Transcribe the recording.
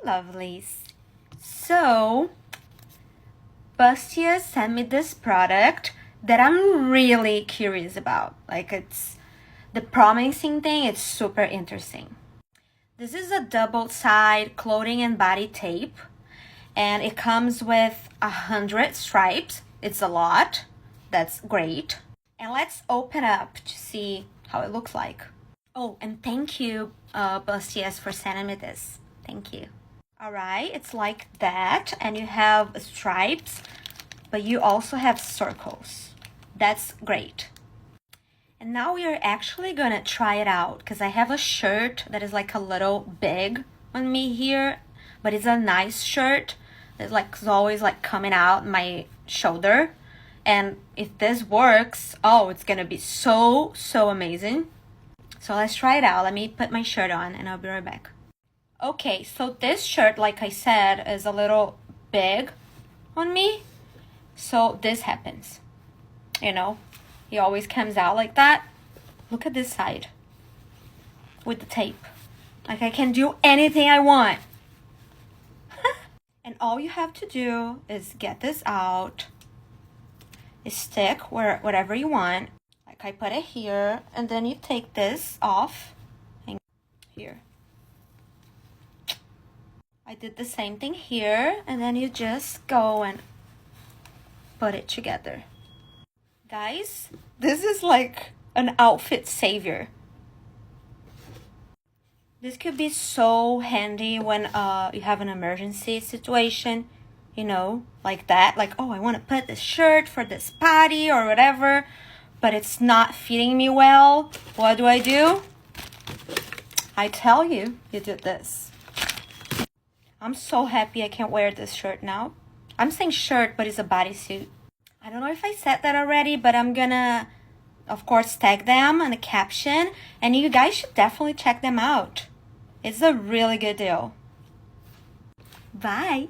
lovelies. So, Busties sent me this product that I'm really curious about. Like, it's the promising thing, it's super interesting. This is a double-side clothing and body tape, and it comes with 100 stripes. It's a lot. That's great. And let's open up to see how it looks like. Oh, and thank you, Busties, for sending me this. Thank you. Alright, it's like that, and you have stripes, but you also have circles. That's great. And now we are actually gonna try it out, because I have a shirt that is like a little big on me here, but it's a nice shirt. It's always like coming out my shoulder. And if this works, oh, it's gonna be so amazing. So let's try it out. Let me put my shirt on and I'll be right back. Okay, so this shirt, like I said, is a little big on me. So this happens. You know, it always comes out like that. Look at this side with the tape. Like I can do anything I want. And all you have to do is get this out. Stick whatever you want. Like I put it here, and then you take this off. And here. I did the same thing here, and then you just go and put it together. Guys, this is like an outfit savior. This could be so handy when you have an emergency situation, you know, like that. Like, oh, I want to put this shirt for this party or whatever, but it's not fitting me well. What do? I tell you, you do this. I'm so happy I can wear this shirt now. I'm saying shirt, but it's a bodysuit. I don't know if I said that already, but I'm gonna, of course, tag them in the caption. And you guys should definitely check them out. It's a really good deal. Bye.